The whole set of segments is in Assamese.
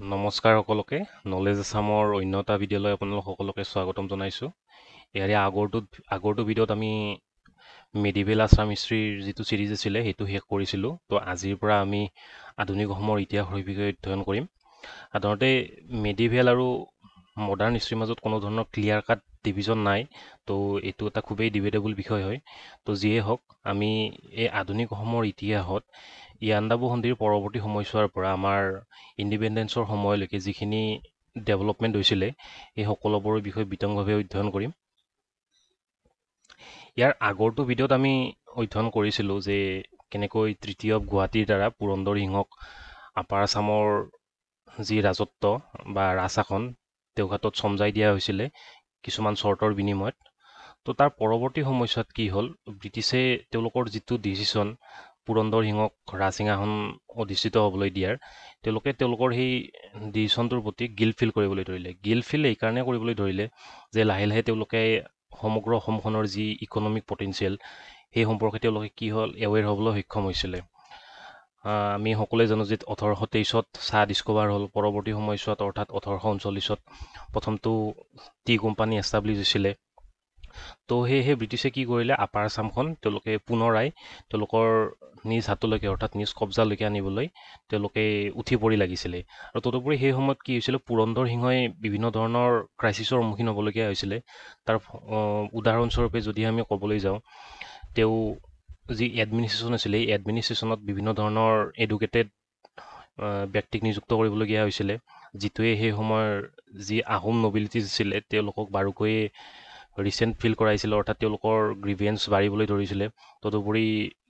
নমস্কাৰ সকলোকে নলেজ আছামৰ অন্য এটা ভিডিঅ'লৈ আপোনালোক সকলোকে স্বাগতম জনাইছোঁ। ইয়াৰে আগৰটো ভিডিঅ'ত আমি মেডিভেল আছাম হিষ্ট্ৰীৰ যিটো ছিৰিজ আছিলে সেইটো শেষ কৰিছিলোঁ। তো আজিৰ পৰা আমি আধুনিক অসমৰ ইতিহাসৰ বিষয়ে অধ্যয়ন কৰিম। সাধাৰণতে মেডিভেল আৰু মডাৰ্ণ হিষ্ট্ৰীৰ মাজত কোনো ধৰণৰ ক্লিয়াৰ কাট ডিভিজন নাই। তো এইটো এটা খুবেই ডিবেটেবল বিষয় হয়। তো যিয়ে হওক, আমি এই আধুনিক অসমৰ ইতিহাসত ইয়াণ্ডাবু সন্ধিৰ পৰৱৰ্তী সময়ছোৱাৰ পৰা আমাৰ ইণ্ডিপেণ্ডেঞ্চৰ সময়লৈকে যিখিনি ডেভেলপমেণ্ট হৈছিলে এই সকলোবোৰৰ বিষয়ে বিতংভাৱে অধ্যয়ন কৰিম। ইয়াৰ আগৰটো ভিডিঅ'ত আমি অধ্যয়ন কৰিছিলোঁ যে কেনেকৈ তৃতীয় গুৱাহাটীৰ দ্বাৰা পুৰন্দৰ সিংহক আপাৰ আছামৰ যি ৰাজত্ব বা ৰাজশাসন তেওঁক হাতত চমজাই দিয়া হৈছিলে কিছুমান চৰ্তৰ বিনিময়ত। তো তাৰ পৰৱৰ্তী সময়ছোৱাত কি হ'ল, ব্ৰিটিছে তেওঁলোকৰ যিটো ডিচিশ্যন পুৰন্দৰ সিংহক ৰাজসিংহাসন অধিষ্ঠিত হ'বলৈ দিয়াৰ, তেওঁলোকে তেওঁলোকৰ সেই ডিচিশ্যনটোৰ প্ৰতি গিল্ট ফিল কৰিবলৈ ধৰিলে। গিল্ট ফিল এইকাৰণে কৰিবলৈ ধৰিলে যে লাহে লাহে তেওঁলোকে সমগ্ৰ অসমখনৰ যি ইকনমিক পটেঞ্চিয়েল সেই সম্পৰ্কে তেওঁলোকে কি হ'ল এৱেৰ হ'বলৈ সক্ষম হৈছিলে। আমি সকলোৱে জানো যে 1823 চাহ ডিস্কভাৰ হ'ল। পৰৱৰ্তী সময়ছোৱাত অৰ্থাৎ 1839 প্ৰথমটো টি কোম্পানী এষ্টাব্লিছ হৈছিলে। তো সেয়েহে ব্ৰিটিছে কি কৰিলে, আপাৰ আছামখন তেওঁলোকে পুনৰাই তেওঁলোকৰ নিজ হাতলৈকে অৰ্থাৎ নিজ কব্জালৈকে আনিবলৈ তেওঁলোকে উঠি পৰি লাগিছিলে। আৰু তদুপৰি সেই সময়ত কি হৈছিলে, পুৰন্দৰ সিংহই বিভিন্ন ধৰণৰ ক্ৰাইচিছৰ সন্মুখীন হ'বলগীয়া হৈছিলে। তাৰ উদাহৰণস্বৰূপে যদি আমি ক'বলৈ যাওঁ, তেওঁ যি এডমিনিষ্ট্ৰেশ্যন আছিলে এই এডমিনিষ্ট্ৰেশ্যনত বিভিন্ন ধৰণৰ এডুকেটেড ব্যক্তিক নিযুক্ত কৰিবলগীয়া হৈছিলে, যিটোৱে সেই সময়ৰ যি আহোম নবিলিটিজ আছিলে তেওঁলোকক বাৰুকৈয়ে ৰিচেণ্ট ফিল কৰাইছিলে, অৰ্থাৎ তেওঁলোকৰ গ্ৰিভিয়েঞ্চ বাঢ়িবলৈ ধৰিছিলে। তদুপৰি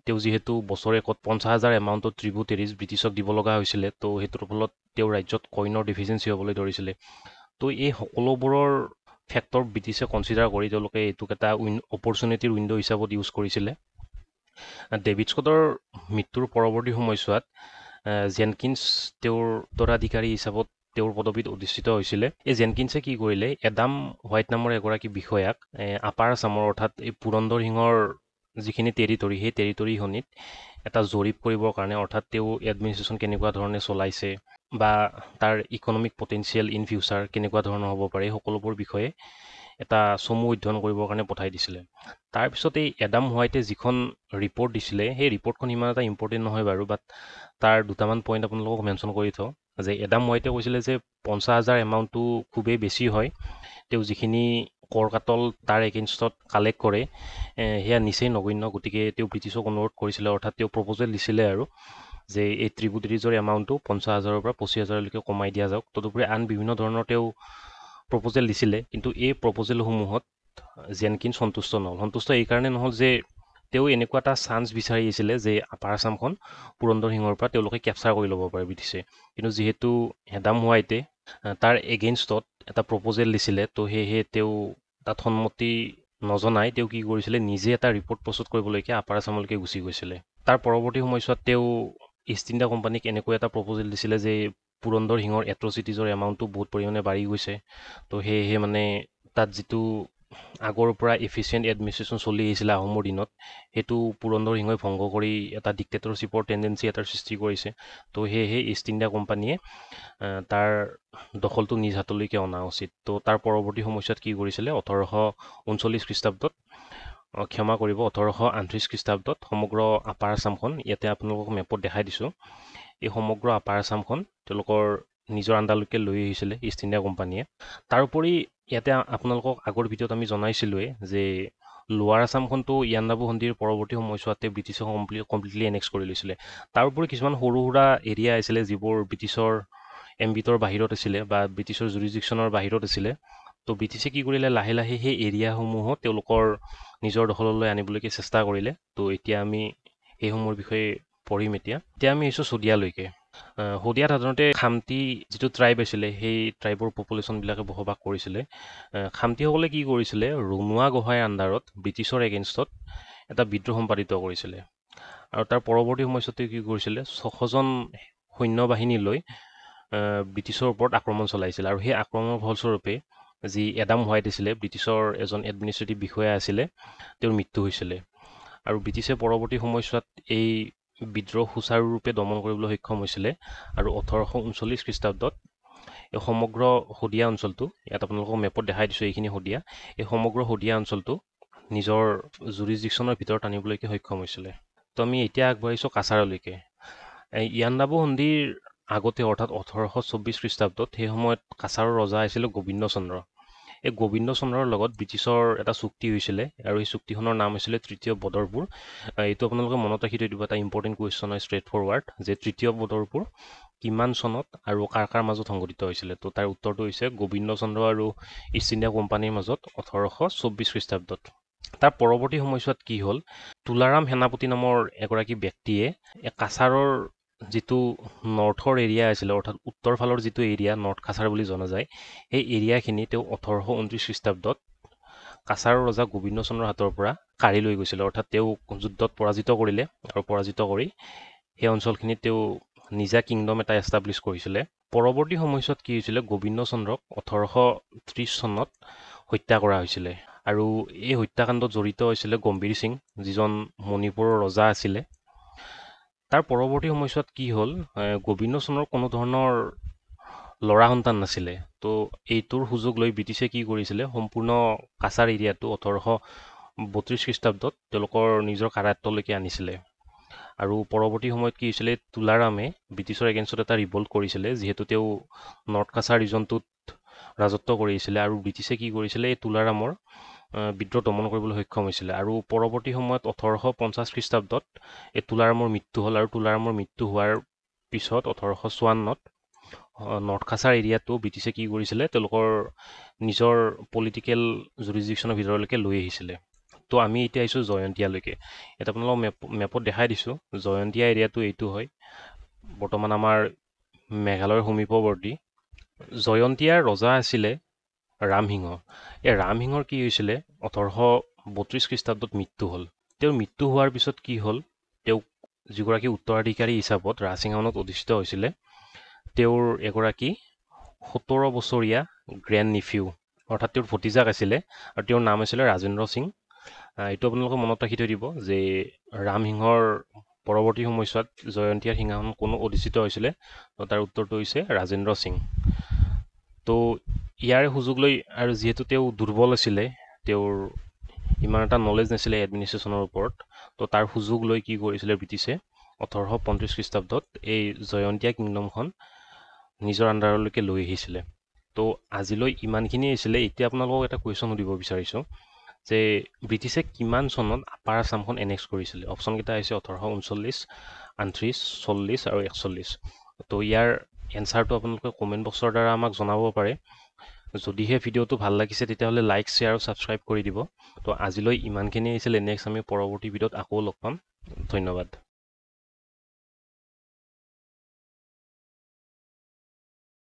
তেওঁ যিহেতু বছৰেকত 50,000 এমাউণ্টত ট্ৰিবিউটেৰিজ ব্ৰিটিছক দিব লগা হৈছিলে, তো সেইটোৰ ফলত তেওঁৰ ৰাজ্যত কইনৰ ডিফিচিয়েঞ্চি হ'বলৈ ধৰিছিলে। তো এই সকলোবোৰৰ ফেক্টৰ ব্ৰিটিছে কনচিডাৰ কৰি তেওঁলোকে এইটোক এটা অপৰচুনিটিৰ উইণ্ড' হিচাপত ইউজ কৰিছিলে। ডেভিড স্কটৰ মৃত্যুৰ পৰৱৰ্তী সময়ছোৱাত জেনকিন্স তেওঁৰ উত্তৰাধিকাৰী হিচাপত তেওঁৰ পদবীত অধিষ্ঠিত হৈছিলে। এই জেনকিন্সে কি কৰিলে, এডাম হোৱাইট নামৰ এগৰাকী বিষয়াক আপাৰ আছামৰ অৰ্থাৎ এই পুৰন্দৰ সিংহৰ যিখিনি টেৰিটৰী সেই টেৰিটৰীখনিত এটা জৰীপ কৰিবৰ কাৰণে, অৰ্থাৎ তেওঁ এডমিনিষ্ট্ৰেশ্যন কেনেকুৱা ধৰণে চলাইছে বা তাৰ ইকনমিক পটেঞ্চিয়েল ইন ফিউচাৰ কেনেকুৱা ধৰণৰ হ'ব পাৰে এই সকলোবোৰ বিষয়ে এটা চমু অধ্যয়ন কৰিবৰ কাৰণে পঠাই দিছিলে। তাৰপিছত এই এডাম হোৱাইটে যিখন ৰিপৰ্ট দিছিলে সেই ৰিপৰ্টখন ইমান এটা ইম্পৰ্টেণ্ট নহয় বাৰু, বাট তাৰ দুটামান পইণ্ট আপোনালোকক মেনশ্যন কৰি থওঁ যে এডাম হোৱাইটে কৈছিলে যে 50,000 এমাউণ্টটো খুবেই বেছি হয়। তেওঁ যিখিনি কৰ কাটল তাৰ এগেইনষ্টত কালেক্ট কৰে সেয়া নিচেই নগণ্য। গতিকে তেওঁ ব্ৰিটিছক অনুৰোধ কৰিছিলে, অৰ্থাৎ তেওঁ প্ৰপ'জেল দিছিলে আৰু যে এই ট্ৰিবিউটেৰিজৰ এমাউণ্টটো 50,000-ৰ পৰা 25,000-লৈকে কমাই দিয়া যাওক। তদুপৰি আন বিভিন্ন ধৰণৰ তেওঁ প্ৰপ'জেল দিছিলে, কিন্তু এই প্ৰপ'জেলসমূহত জেনকিন্স সন্তুষ্ট নহ'ল। সন্তুষ্ট এইকাৰণে নহ'ল যে তেওঁ এনেকুৱা এটা চান্স বিচাৰি আছিলে যে আপাৰ আছামখন পুৰন্দৰ সিংহৰ পৰা তেওঁলোকে কেপচাৰ কৰি ল'ব পাৰে ব্ৰিটিছে। কিন্তু যিহেতু এডাম হোৱাইটে তাৰ এগেইনষ্টত এটা প্ৰপ'জেল দিছিলে, তো সেয়েহে তেওঁ তাত সন্মতি নজনাই তেওঁ কি কৰিছিলে, নিজে এটা ৰিপৰ্ট প্ৰস্তুত কৰিবলৈকে আপাৰ আছামলৈকে গুচি গৈছিলে। তাৰ পৰৱৰ্তী সময়ছোৱাত তেওঁ ইষ্ট ইণ্ডিয়া কোম্পানীক এনেকৈ এটা প্ৰপ'জেল দিছিলে যে পুৰন্দৰ সিংহৰ এট্ৰচিটিজৰ এমাউণ্টটো বহুত পৰিমাণে বাঢ়ি গৈছে। তো সেয়েহে মানে তাত যিটো আগৰ পৰা এফিচিয়েণ্ট এডমিনিষ্ট্ৰেশ্যন চলি আহিছিলে আহোমৰ দিনত, সেইটো পুৰন্দৰ সিংহই ভংগ কৰি এটা ডিক্টেটৰশ্বিপৰ টেণ্ডেঞ্চি এটাৰ সৃষ্টি কৰিছে। তো সেয়েহে ইষ্ট ইণ্ডিয়া কোম্পানীয়ে তাৰ দখলটো নিজ হাতলৈকে অনা উচিত। তো তাৰ পৰৱৰ্তী সময়ছোৱাত কি কৰিছিলে, 1839 খ্ৰীষ্টাব্দত ক্ষমা কৰিব 1838 খ্ৰীষ্টাব্দত সমগ্ৰ আপাৰ আছামখন, ইয়াতে আপোনালোকক মেপত দেখাই দিছোঁ, এই সমগ্ৰ আপাৰ আছামখন তেওঁলোকৰ নিজৰ আণ্ডাৰলৈকে লৈ আহিছিলে ইষ্ট ইণ্ডিয়া কোম্পানীয়ে। তাৰোপৰি ইয়াতে আপোনালোকক আগৰ ভিডিঅ'ত আমি জনাইছিলোঁৱে যে লোৱাৰ আছামখনতো ইয়াণ্ডাবু সন্ধিৰ পৰৱৰ্তী সময়ছোৱাতে ব্ৰিটিছে কমপ্লিটলি এনেক্স কৰি লৈছিলে। তাৰোপৰি কিছুমান সৰু সুৰা এৰিয়া আছিলে যিবোৰ ব্ৰিটিছৰ এম্বিটৰ বাহিৰত আছিলে বা ব্ৰিটিছৰ জুৰিডিকশ্যনৰ বাহিৰত আছিলে। তো ব্ৰিটিছে কি কৰিলে, লাহে লাহে সেই এৰিয়াসমূহো তেওঁলোকৰ নিজৰ দখললৈ আনিবলৈকে চেষ্টা কৰিলে। তো এতিয়া আমি সেইসমূহৰ বিষয়ে পঢ়িম। এতিয়া আমি আহিছোঁ শদিয়ালৈকে। শদিয়াত সাধাৰণতে খামতি যিটো ট্ৰাইব আছিলে সেই ট্ৰাইবৰ পপুলেশ্যনবিলাকে বসবাস কৰিছিলে। খামতিসকলে কি কৰিছিলে, ৰুণোৱা গোহাঁইৰ আণ্ডাৰত ব্ৰিটিছৰ এগেইনষ্টত এটা বিদ্ৰোহ সম্পাদিত কৰিছিলে। আৰু তাৰ পৰৱৰ্তী সময়ছোৱাতে কি কৰিছিলে, 600জন সৈন্যবাহিনী লৈ ব্ৰিটিছৰ ওপৰত আক্ৰমণ চলাইছিলে। আৰু সেই আক্ৰমণৰ ফলস্বৰূপে যি এডাম হোৱাইট আছিলে, ব্ৰিটিছৰ এজন এডমিনিষ্ট্ৰেটিভ বিষয়া আছিলে, তেওঁৰ মৃত্যু হৈছিলে। আৰু ব্ৰিটিছে পৰৱৰ্তী সময়ছোৱাত এই বিদ্ৰোহ সুচাৰুৰূপে দমন কৰিবলৈ সক্ষম হৈছিলে। আৰু 1839 খ্ৰীষ্টাব্দত এই সমগ্ৰ শদিয়া অঞ্চলটো, ইয়াত আপোনালোকক মেপত দেখাই দিছোঁ এইখিনি শদিয়া, এই সমগ্ৰ শদিয়া অঞ্চলটো নিজৰ জুৰিছডিকশ্যনৰ ভিতৰত আনিবলৈকে সক্ষম হৈছিলে। তো আমি এতিয়া আগবাঢ়িছোঁ কাছাৰলৈকে। ইয়াণ্ডাবু সন্ধিৰ আগতে অৰ্থাৎ 1824 খ্ৰীষ্টাব্দত সেই সময়ত কাছাৰৰ ৰজা আছিলে গোবিন্দ চন্দ্ৰ। এই গোবিন্দ চন্দ্ৰৰ লগত ব্ৰিটিছৰ এটা চুক্তি হৈছিলে আৰু এই চুক্তিখনৰ নাম হৈছিলে তৃতীয় বদৰপুৰ। এইটো আপোনালোকে মনত ৰাখি থৈ দিব, এটা ইম্পৰ্টেণ্ট কুৱেশ্যন হয়, ষ্ট্ৰেইট ফৰৱাৰ্ড, যে তৃতীয় বদৰপুৰ কিমান চনত আৰু কাৰ কাৰ মাজত সংঘটিত হৈছিলে। তো তাৰ উত্তৰটো হৈছে গোবিন্দ চন্দ্ৰ আৰু ইষ্ট ইণ্ডিয়া কোম্পানীৰ মাজত 1824 খ্ৰীষ্টাব্দত। তাৰ পৰৱৰ্তী সময়ছোৱাত কি হ'ল, তুলাৰাম সেনাপতি নামৰ এগৰাকী ব্যক্তিয়ে কাছাৰৰ যিটো নৰ্থৰ এৰিয়া আছিলে, অৰ্থাৎ উত্তৰ ফালৰ যিটো এৰিয়া নৰ্থ কাছাৰ বুলি জনা যায়, সেই এৰিয়াখিনি তেওঁ 1829 খ্ৰীষ্টাব্দত কাছাৰৰ ৰজা গোবিন্দ চন্দ্ৰৰ হাতৰ পৰা কাঢ়ি লৈ গৈছিলে। অৰ্থাৎ তেওঁ যুদ্ধত পৰাজিত কৰিলে আৰু পৰাজিত কৰি সেই অঞ্চলখিনিত তেওঁ নিজা কিংডম এটা এষ্টাব্লিছ কৰিছিলে। পৰৱৰ্তী সময়ছোৱাত কি হৈছিলে, গোবিন্দ চন্দ্ৰক 1830 চনত হত্যা কৰা হৈছিলে আৰু এই হত্যাকাণ্ডত জড়িত হৈছিলে গম্ভীৰ সিং, যিজন মণিপুৰৰ ৰজা আছিলে। তাৰ পৰৱৰ্তী সময়ছোৱাত কি হ'ল, গোবিন্দ চন্দ্ৰৰ কোনো ধৰণৰ ল'ৰা সন্তান নাছিলে। তো এইটোৰ সুযোগ লৈ ব্ৰিটিছে কি কৰিছিলে, সম্পূৰ্ণ কাছাৰ এৰিয়াটো 1832 খ্ৰীষ্টাব্দত তেওঁলোকৰ নিজৰ কাৰায়ত্বলৈকে আনিছিলে। আৰু পৰৱৰ্তী সময়ত কি হৈছিলে, তুলাৰামে ব্ৰিটিছৰ এগেইনষ্টত এটা ৰিভল্ট কৰিছিলে, যিহেতু তেওঁ নৰ্থ কাছাৰ ৰিজনটোত ৰাজত্ব কৰিছিলে আৰু ব্ৰিটিছে কি কৰিছিলে, এই তুলাৰামৰ বিদ্ৰোহ দমন কৰিবলৈ সক্ষম হৈছিলে। আৰু পৰৱৰ্তী সময়ত 1850 খ্ৰীষ্টাব্দত এই তুলাৰামৰ মৃত্যু হ'ল আৰু তুলাৰামৰ মৃত্যু হোৱাৰ পিছত 1854ত নৰ্থ কাছাৰ এৰিয়াটো ব্ৰিটিছে কি কৰিছিলে, তেওঁলোকৰ নিজৰ পলিটিকেল জুৰিছডিকশ্যনৰ ভিতৰলৈকে লৈ আহিছিলে। তো আমি এতিয়া আহিছোঁ জয়ন্তীয়ালৈকে। এতিয়া আপোনালোকক মেপত দেখাই দিছোঁ, জয়ন্তীয়া এৰিয়াটো এইটো হয়, বৰ্তমান আমাৰ মেঘালয়ৰ সমীপৱৰ্তী। জয়ন্তীয়াৰ ৰজা আছিলে ৰামসিংহ। এই ৰামসিংহৰ কি হৈছিলে, 1832 খ্ৰীষ্টাব্দত মৃত্যু হ'ল। তেওঁৰ মৃত্যু হোৱাৰ পিছত কি হ'ল, তেওঁক যিগৰাকী উত্তৰাধিকাৰী হিচাপত ৰাজসিংহাসনত অধিষ্ঠিত হৈছিলে, তেওঁৰ এগৰাকী 17 বছৰীয়া গ্ৰেণ্ড নিফিউ, অৰ্থাৎ তেওঁৰ ভতিজাক আছিলে আৰু তেওঁৰ নাম আছিলে ৰাজেন্দ্ৰ সিং। এইটো আপোনালোকে মনত ৰাখি থৈ দিব যে ৰামসিংহৰ পৰৱৰ্তী সময়ছোৱাত জয়ন্তীয়াৰ সিংহাসন কোনো অধিষ্ঠিত হৈছিলে, তাৰ উত্তৰটো হৈছে ৰাজেন্দ্ৰ সিং। তো ইয়াৰে সুযোগ লৈ, আৰু যিহেতু তেওঁ দুৰ্বল আছিলে, তেওঁৰ ইমান এটা নলেজ নাছিলে এডমিনিষ্ট্ৰেশ্যনৰ ওপৰত, তো তাৰ সুযোগ লৈ কি কৰিছিলে ব্ৰিটিছে 1835 খ্ৰীষ্টাব্দত এই জয়ন্তীয়া কিংডমখন নিজৰ আণ্ডাৰলৈকে লৈ আহিছিলে। তো আজিলৈ ইমানখিনিয়ে আছিলে। এতিয়া আপোনালোকক এটা কুৱেশ্যন সুধিব বিচাৰিছোঁ যে ব্ৰিটিছে কিমান চনত আপাৰ আছামখন এনেক্স কৰিছিলে। অপশ্যনকেইটা হৈছে 1839, 38, 40 আৰু 41। তো ইয়াৰ এনচাৰটো আপোনালোকে কমেণ্ট বক্সৰ দ্বাৰা আমাক জনাব পাৰে। যদিহে ভিডিঅ'টো ভাল লাগিছে তেতিয়াহ'লে লাইক, শ্বেয়াৰ আৰু ছাবস্ক্ৰাইব কৰি দিব। তো আজিলৈ ইমানখিনিয়ে আছিলে। নেক্সট আমি পৰৱৰ্তী ভিডিঅ'ত আকৌ লগ পাম। ধন্যবাদ।